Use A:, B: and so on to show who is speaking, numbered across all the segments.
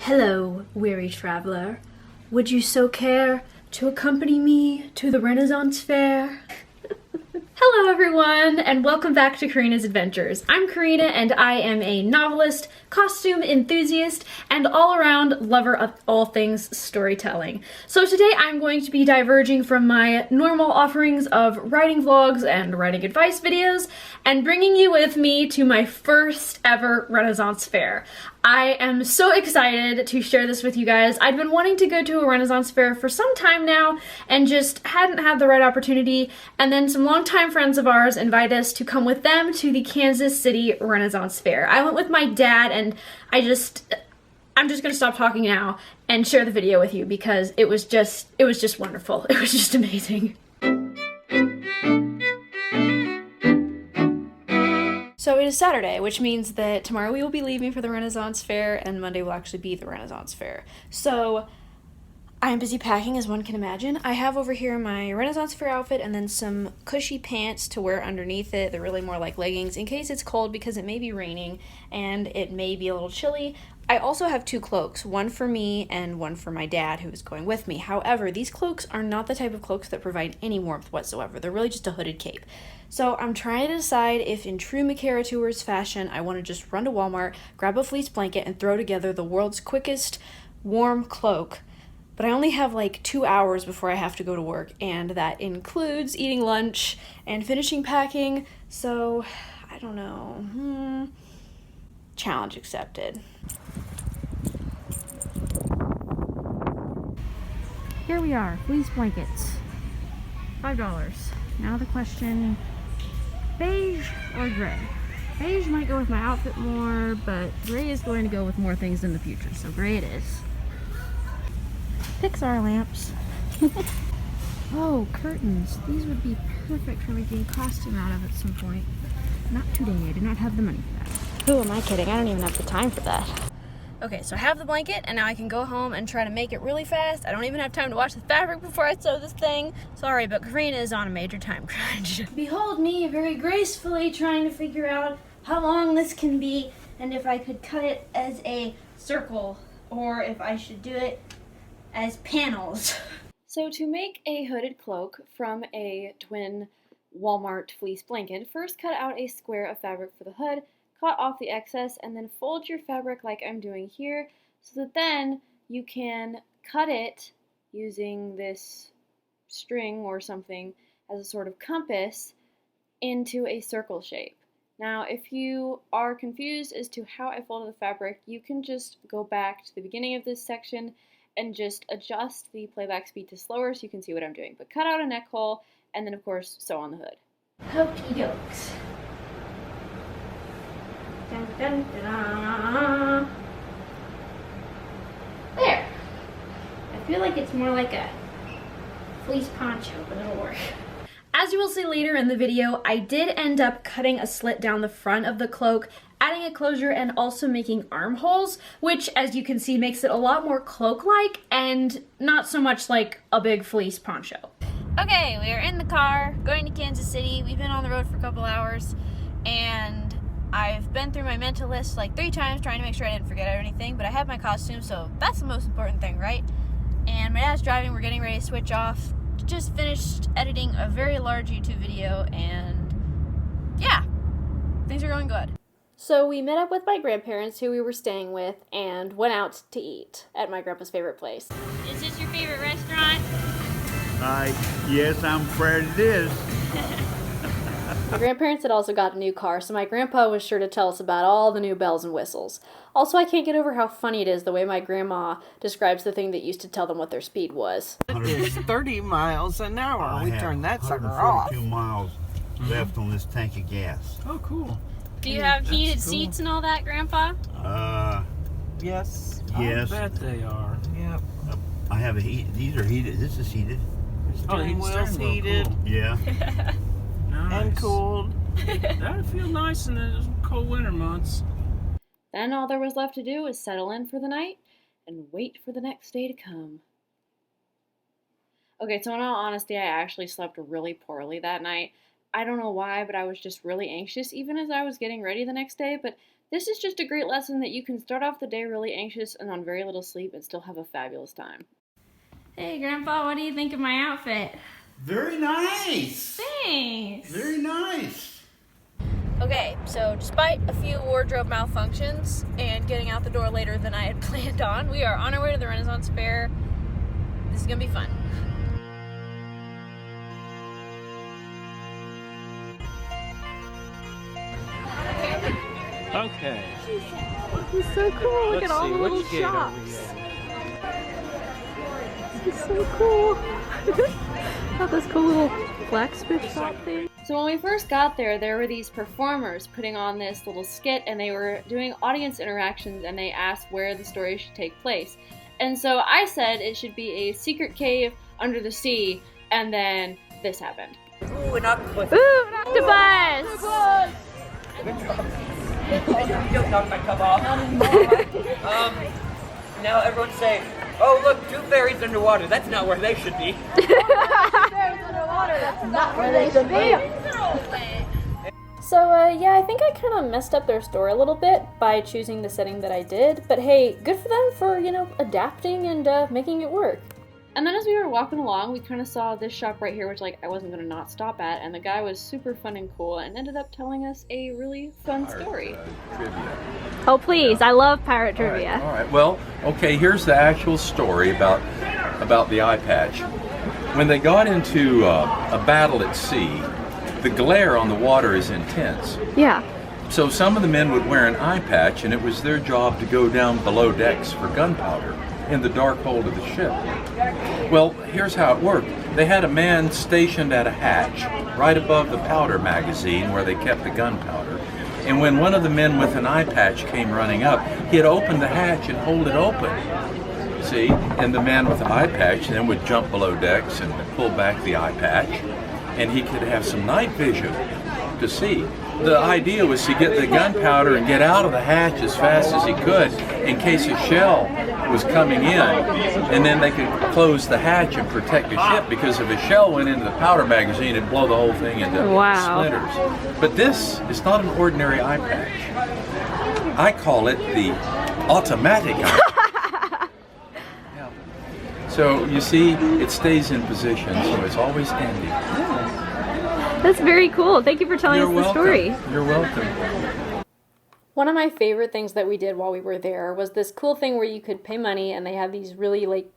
A: Hello, weary traveler. Would you so care to accompany me to the Renaissance Fair? Hello everyone, and welcome back to Careena's Adventures. I'm Careena, and I am a novelist, costume enthusiast, and all-around lover of all things storytelling. So today I'm going to be diverging from my normal offerings of writing vlogs and writing advice videos, and bringing you with me to my first ever Renaissance Fair. I am so excited to share this with you guys. I'd been wanting to go to a Renaissance Fair for some time now and just hadn't had the right opportunity, and then some longtime friends of ours invited us to come with them to the Kansas City Renaissance Fair. I went with my dad, and I'm just gonna stop talking now and share the video with you because it was just wonderful. It was just amazing. So it is Saturday, which means that tomorrow we will be leaving for the Renaissance Fair, and Monday will actually be the Renaissance Fair. So I am busy packing, as one can imagine. I have over here my Renaissance Fair outfit and then some cushy pants to wear underneath it. They're really more like leggings in case it's cold because it may be raining and it may be a little chilly. I also have two cloaks, one for me and one for my dad who is going with me. However, these cloaks are not the type of cloaks that provide any warmth whatsoever. They're really just a hooded cape. So I'm trying to decide if in true Makara Tours fashion, I want to just run to Walmart, grab a fleece blanket, and throw together the world's quickest warm cloak. But I only have like 2 hours before I have to go to work, and that includes eating lunch and finishing packing, so I don't know. Challenge accepted. Here we are, fleece blankets, $5. Now the question, beige or gray? Beige might go with my outfit more, but gray is going to go with more things in the future, so gray it is. Pixar lamps. Oh, curtains. These would be perfect for making a costume out of at some point. Not today, I do not have the money for that. Who am I kidding? I don't even have the time for that. Okay, so I have the blanket, and now I can go home and try to make it really fast. I don't even have time to wash the fabric before I sew this thing. Sorry, but Careena is on a major time crunch. Behold me very gracefully trying to figure out how long this can be, and if I could cut it as a circle, or if I should do it as panels. So to make a hooded cloak from a twin Walmart fleece blanket, first cut out a square of fabric for the hood, cut off the excess, and then fold your fabric like I'm doing here, so that then you can cut it using this string or something as a sort of compass into a circle shape. Now, if you are confused as to how I folded the fabric, you can just go back to the beginning of this section and just adjust the playback speed to slower so you can see what I'm doing. But cut out a neck hole, and then of course sew on the hood. Hokey dokes. Dun, dun, dun. There. I feel like it's more like a fleece poncho, but it'll work. As you will see later in the video, I did end up cutting a slit down the front of the cloak, adding a closure, and also making armholes, which, as you can see, makes it a lot more cloak-like and not so much like a big fleece poncho. Okay, we are in the car going to Kansas City. We've been on the road for a couple hours, and I've been through my mental list like 3 times trying to make sure I didn't forget anything, but I have my costume, so that's the most important thing, right? And my dad's driving, we're getting ready to switch off. Just finished editing a very large YouTube video, and yeah, things are going good. So we met up with my grandparents who we were staying with and went out to eat at my grandpa's favorite place. Is this your favorite restaurant?
B: Yes, I'm afraid it is.
A: My grandparents had also got a new car, so my grandpa was sure to tell us about all the new bells and whistles. Also, I can't get over how funny it is the way my grandma describes the thing that used to tell them what their speed was.
C: It's 30 miles an hour. We turned that sucker off.
B: 142 miles left on this tank of gas.
C: Oh, cool.
A: Do you have heated seats and all that, Grandpa?
C: Yes.
B: Yes.
C: I bet they are. Yep.
B: I have a heat. These are heated. This is heated.
C: Steering wheel's heated.
B: Cool. Yeah.
C: Nice. And cooled. That would feel nice in the cold winter months.
A: Then all there was left to do was settle in for the night and wait for the next day to come. Okay, so in all honesty, I actually slept really poorly that night. I don't know why, but I was just really anxious even as I was getting ready the next day, but This is just a great lesson that you can start off the day really anxious and on very little sleep and still have a fabulous time. Hey, Grandpa, what do you think of my outfit?
B: Very nice.
A: Thanks.
B: Very nice.
A: Okay, so despite a few wardrobe malfunctions and getting out the door later than I had planned on, we are on our way to the Renaissance Fair. This is gonna be fun.
C: Okay.
A: This is so cool. Look at all the little
C: Which gate are we
A: shops.
C: at?
A: This is so cool. Got this cool little blacksmith shop thing. So when we first got there were these performers putting on this little skit, and they were doing audience interactions, and they asked where the story should take place. And so I said it should be a secret cave under the sea, and then this happened.
D: Ooh, an octopus.
A: Ooh, an octopus!
D: You don't knock my cup off. Now everyone say, oh look, two fairies underwater. That's not where they should be.
A: Not where they should be. So yeah, I think I kind of messed up their story a little bit by choosing the setting that I did, but hey, good for them for, you know, adapting and making it work. And then as we were walking along, we kind of saw this shop right here, which like I wasn't going to not stop at, and the guy was super fun and cool and ended up telling us a really fun story.
E: Trivia.
A: Oh please, I love pirate trivia.
E: All right. Well, okay, here's the actual story about the eye patch. When they got into a battle at sea, the glare on the water is intense.
A: Yeah.
E: So some of the men would wear an eye patch, and it was their job to go down below decks for gunpowder in the dark hold of the ship. Well, here's how it worked. They had a man stationed at a hatch right above the powder magazine where they kept the gunpowder. And when one of the men with an eye patch came running up, he'd open the hatch and hold it open. See? And the man with the eye patch then would jump below decks and pull back the eye patch, and he could have some night vision to see. The idea was to get the gunpowder and get out of the hatch as fast as he could in case a shell was coming in, and then they could close the hatch and protect the ship, because if a shell went into the powder magazine, it'd blow the whole thing into splinters. But this is not an ordinary eye patch. I call it the automatic eye patch. Yeah. So you see, it stays in position, so it's always handy.
A: That's very cool. Thank you for telling us the story.
E: You're welcome.
A: One of my favorite things that we did while we were there was this cool thing where you could pay money, and they had these really like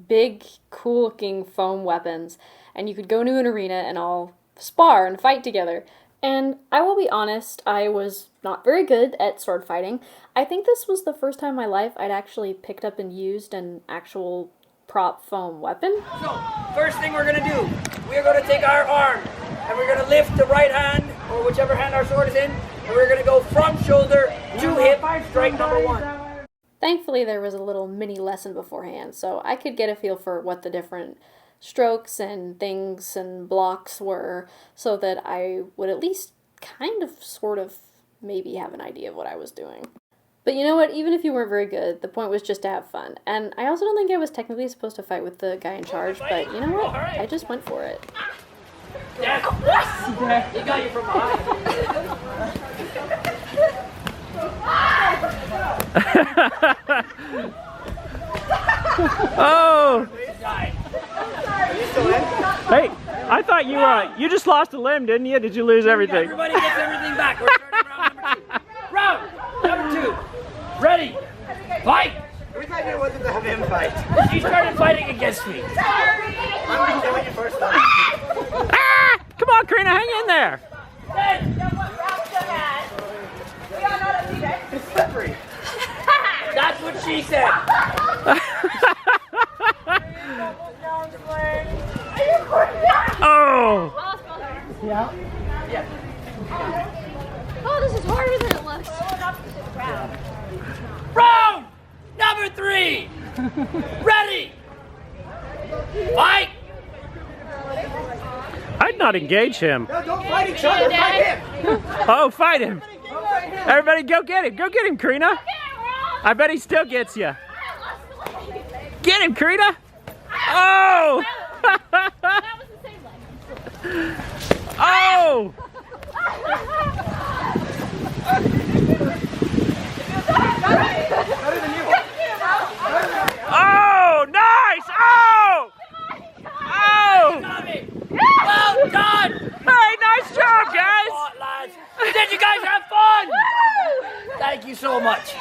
A: big, cool looking foam weapons, and you could go to an arena and all spar and fight together. And I will be honest, I was not very good at sword fighting. I think this was the first time in my life I'd actually picked up and used an actual prop foam weapon.
D: So, first thing we're gonna do, we're gonna take our arm, and we're gonna lift the right hand, or whichever hand our sword is in, and we're gonna go from shoulder to hip, strike number one.
A: Thankfully, there was a little mini lesson beforehand, so I could get a feel for what the different strokes and things and blocks were, so that I would at least kind of, sort of, maybe have an idea of what I was doing. But you know what, even if you weren't very good, the point was just to have fun. And I also don't think I was technically supposed to fight with the guy in charge, but you know what, I just went for it.
D: Yes! He got you from behind.
C: Oh! Hey, I thought you just lost a limb, didn't you? Did you lose everything?
D: Everybody gets everything back. We're starting round number 2. Round number 2. Ready? Fight!
F: Every time I wanted to have him fight.
D: She started fighting against me.
F: I'm going to kill you first time.
C: Ah! Come on, Careena, hang in there.
F: It's slippery.
D: That's what she said.
C: Oh!
F: Yeah.
A: Oh, this is harder than it looks.
D: Round number 3. Ready? Fight!
C: I'd not engage him.
F: No, don't fight each other. Fight him.
C: Oh, fight him. Everybody go get him. Go get him, Careena. I bet he still gets you. Get him, Careena. Oh!
A: That was the same leg.
C: Oh! Oh, nice! Oh! Oh!
D: Well done!
C: Hey, nice job, guys!
D: Oh, lads. Did you guys have fun? Thank you so much.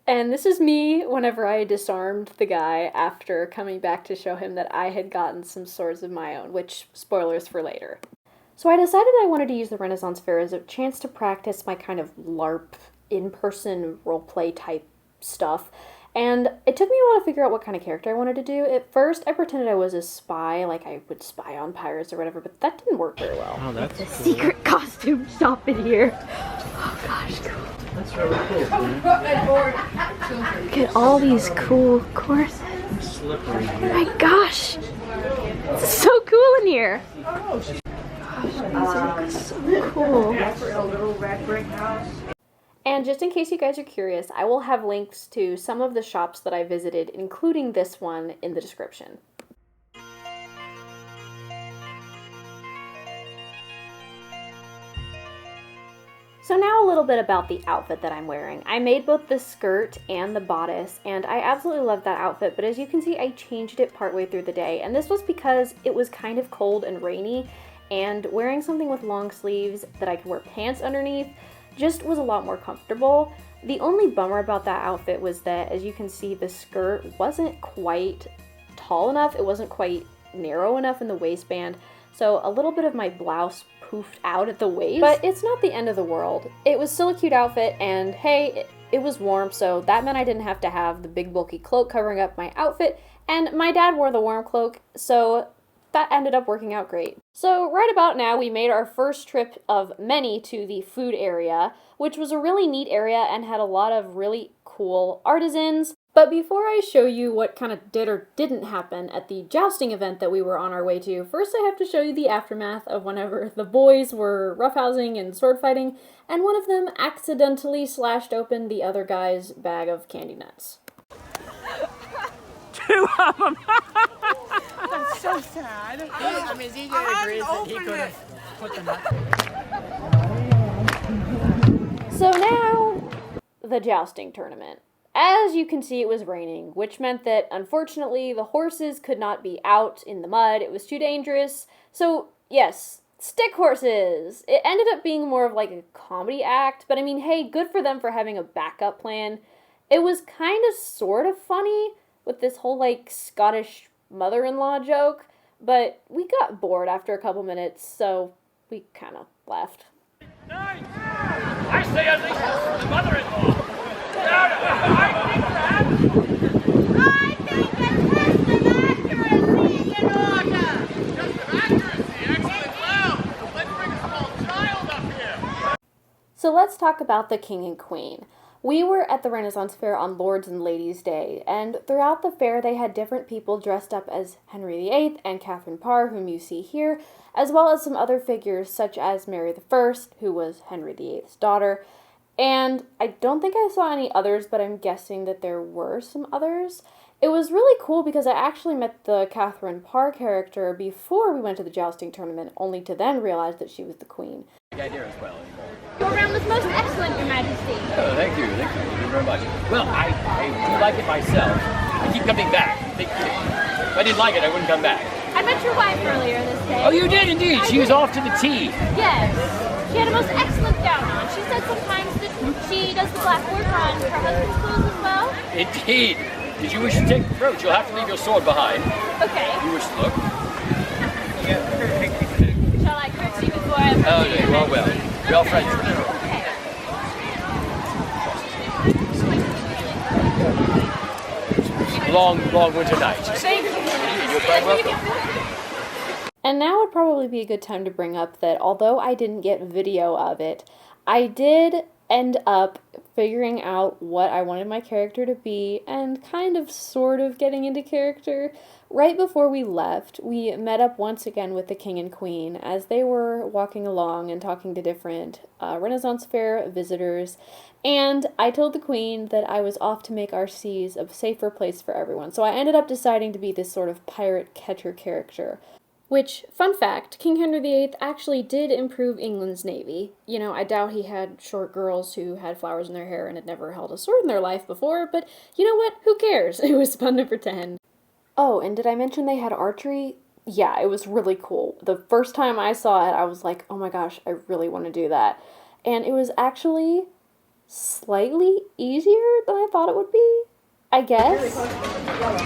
A: And this is me whenever I disarmed the guy after coming back to show him that I had gotten some swords of my own, which, spoilers for later. So I decided I wanted to use the Renaissance Fair as a chance to practice my kind of LARP, in-person roleplay type stuff. And it took me a while to figure out what kind of character I wanted to do. At first, I pretended I was a spy, like I would spy on pirates or whatever, but that didn't work very well.
C: Oh, that's cool.
A: Secret costume shop in here. Oh gosh, cool.
C: That's really cool.
A: Look at all these cool courses.
C: Slippery.
A: Oh my gosh. This is so cool in here. Gosh, these are so cool. And just in case you guys are curious, I will have links to some of the shops that I visited, including this one, in the description. So now a little bit about the outfit that I'm wearing. I made both the skirt and the bodice, and I absolutely love that outfit, but as you can see, I changed it partway through the day, and this was because it was kind of cold and rainy, and wearing something with long sleeves that I could wear pants underneath just was a lot more comfortable. The only bummer about that outfit was that, as you can see, the skirt wasn't quite tall enough, it wasn't quite narrow enough in the waistband, so a little bit of my blouse poofed out at the waist, but it's not the end of the world. It was still a cute outfit, and hey, it was warm, so that meant I didn't have to have the big bulky cloak covering up my outfit, and my dad wore the warm cloak, so that ended up working out great. So right about now, we made our first trip of many to the food area, which was a really neat area and had a lot of really cool artisans. But before I show you what kind of did or didn't happen at the jousting event that we were on our way to, first I have to show you the aftermath of whenever the boys were roughhousing and sword fighting, and one of them accidentally slashed open the other guy's bag of candy nuts.
C: Two of them!
F: That's so sad. I mean, ZJ agrees that he could have put them up.
A: So now, the jousting tournament. As you can see, it was raining, which meant that, unfortunately, the horses could not be out in the mud. It was too dangerous. So, yes, stick horses! It ended up being more of like a comedy act, but I mean, hey, good for them for having a backup plan. It was kind of sort of funny with this whole, like, Scottish mother-in-law joke, but we got bored after a couple minutes, so we kind of left.
C: I say at least the mother-in-law.
G: I think that test of accuracy is in order.
H: Test of accuracy, excellent. Well, let's bring a small child up here.
A: So let's talk about the king and queen. We were at the Renaissance Fair on Lords and Ladies' Day, and throughout the fair they had different people dressed up as Henry VIII and Catherine Parr, whom you see here, as well as some other figures such as Mary I, who was Henry VIII's daughter. And I don't think I saw any others, but I'm guessing that there were some others. It was really cool because I actually met the Catherine Parr character before we went to the jousting tournament, only to then realize that she was the queen.
H: Idea as well.
G: Your round was most excellent, Your Majesty.
H: Oh, thank you very much. Well, I do like it myself. I keep coming back. If I didn't like it, I wouldn't come back.
G: I met your wife earlier this day.
H: Oh, you did indeed. She was off to the tea.
G: Yes. She had a most excellent gown on. She said sometimes that she does the black work on her husband's clothes as well.
H: Indeed. Did you wish to take the approach? You'll have to leave your sword behind.
G: Okay.
H: You wish to look?
G: Shall I curtsy before I approach
H: Oh,
G: you,
H: no,
G: Your
H: well.
G: Majesty?
H: We are friends.
G: Okay.
H: Long winter night.
G: Thank you.
H: You're quite welcome.
A: And now would probably be a good time to bring up that although I didn't get video of it, I did end up figuring out what I wanted my character to be and kind of sort of getting into character. Right before we left, we met up once again with the king and queen as they were walking along and talking to different Renaissance Fair visitors, and I told the queen that I was off to make our seas a safer place for everyone. So I ended up deciding to be this sort of pirate catcher character, Which, fun fact, King Henry VIII actually did improve England's navy. You know, I doubt he had short girls who had flowers in their hair and had never held a sword in their life before, but you know what? Who cares? It was fun to pretend. Oh, and did I mention they had archery? Yeah, it was really cool. The first time I saw it, I was like, oh my gosh, I really want to do that. And it was actually slightly easier than I thought it would be, I guess.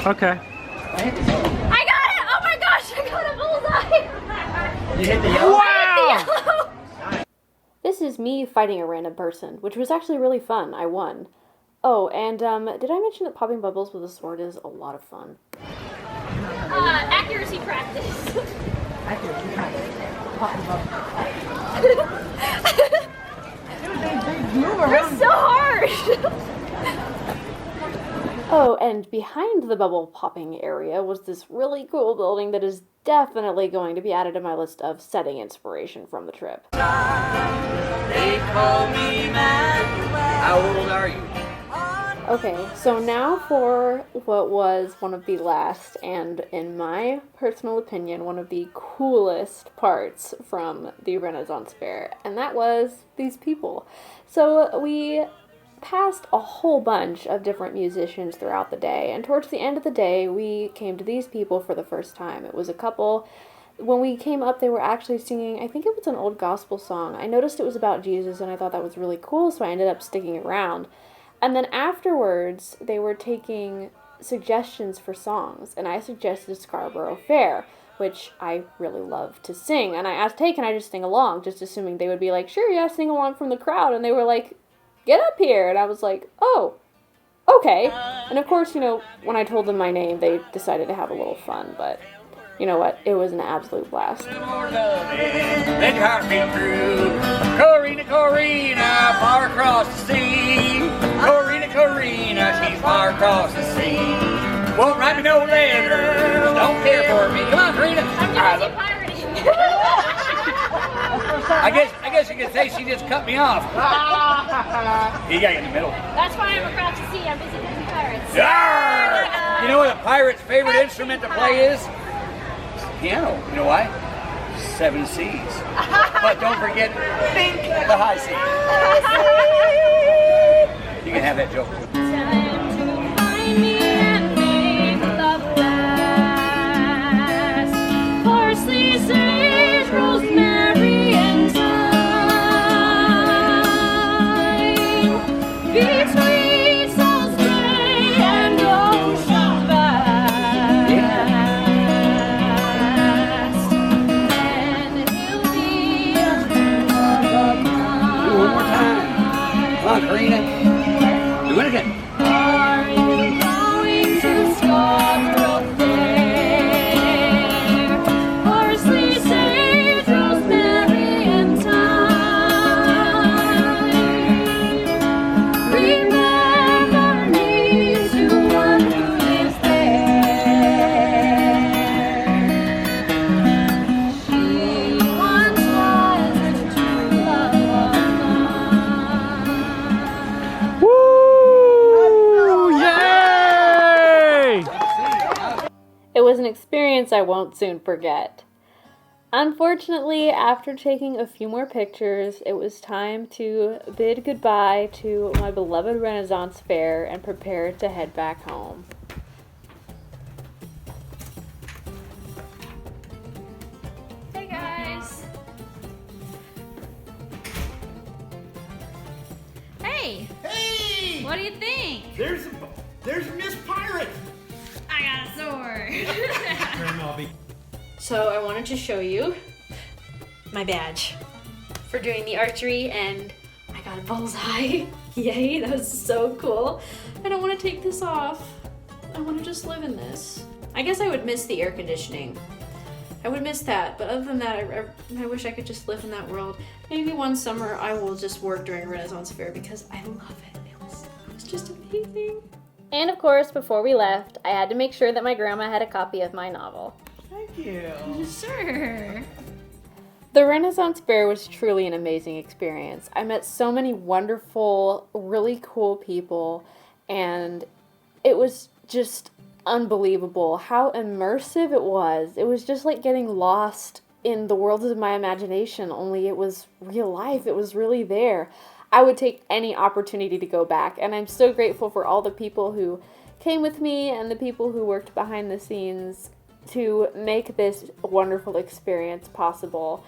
C: Okay.
G: I got it! Oh my gosh, I got a bullseye!
H: You hit the yellow.
C: Wow!
A: This is me fighting a random person, which was actually really fun. I won. Oh, and did I mention that popping bubbles with a sword is a lot of fun?
G: Accuracy practice.
F: Accuracy practice. Popping bubbles. They move around.
G: It's so hard!
A: Oh, and behind the bubble popping area was this really cool building that is definitely going to be added to my list of setting inspiration from the trip.
D: They call me man. How old are you?
A: Okay, so now for what was one of the last, and in my personal opinion, one of the coolest parts from the Renaissance Fair, and that was these people. So we passed a whole bunch of different musicians throughout the day, and towards the end of the day, we came to these people for the first time. It was a couple. When we came up, they were actually singing, I think it was an old gospel song. I noticed it was about Jesus, and I thought that was really cool, so I ended up sticking around. And then afterwards, they were taking suggestions for songs, and I suggested Scarborough Fair, which I really love to sing. And I asked, hey, can I just sing along? Just assuming they would be like, sure, yeah, sing along from the crowd. And they were like, get up here. And I was like, oh, okay. And of course, you know, when I told them my name, they decided to have a little fun, but you know what? It was an absolute blast.
D: Let your heart beat true. Careena, Careena, far across the sea. Careena, Careena, she's far across the sea. Won't write me no letters, don't care for me. Come on, Careena.
G: I'm just pirating.
D: I guess you could say she just cut me off. You got in the middle.
G: That's why I'm across the sea. I'm busy cooking pirates.
D: Yarr! You know what a pirate's favorite instrument to play is? Piano. You know why? 7 C's. But don't forget, think the high C. You can have that joke.
G: Time to find me and make love last. Parsley, sage, rosemary, and thyme. Between souls stray and ocean vast. And he'll be a
D: Do it one more time. Come on, Careena. Do it again.
G: Are you going to Scarborough Fair? Parsley, sage, rosemary, and thyme. Remember me to one who lives there. She once was a true love of mine.
C: Woo! Yay!
A: It was an experience I won't soon forget. Unfortunately, after taking a few more pictures, it was time to bid goodbye to my beloved Renaissance Fair and prepare to head back home.
G: Hey guys. Hey.
I: Hey!
G: What do you think?
I: There's Miss Pirate.
G: I got a sword.
A: So I wanted to show you my badge for doing the archery, and I got a bullseye. Yay, that was so cool. I don't want to take this off. I want to just live in this. I guess I would miss the air conditioning. I would miss that, but other than that, I wish I could just live in that world. Maybe one summer I will just work during Renaissance Fair because I love it. It was just amazing. And of course, before we left, I had to make sure that my grandma had a copy of my novel.
F: Thank you.
G: Sure.
A: The Renaissance Fair was truly an amazing experience. I met so many wonderful, really cool people, and it was just unbelievable how immersive it was. It was just like getting lost in the world of my imagination, only it was real life. It was really there. I would take any opportunity to go back, and I'm so grateful for all the people who came with me and the people who worked behind the scenes to make this wonderful experience possible.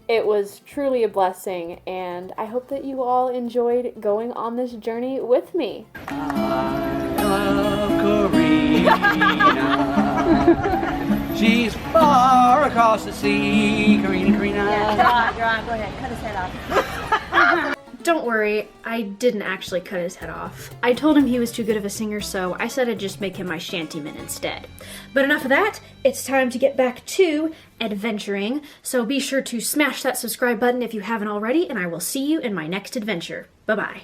A: It was truly a blessing, and I hope that you all enjoyed going on this journey with me.
D: I love Careena. She's far across the sea. Careena, Careena.
F: Yeah, you're on. Go ahead. Cut his head off.
A: Don't worry, I didn't actually cut his head off. I told him he was too good of a singer, so I said I'd just make him my shantyman instead. But enough of that, it's time to get back to adventuring, so be sure to smash that subscribe button if you haven't already, and I will see you in my next adventure. Bye-bye.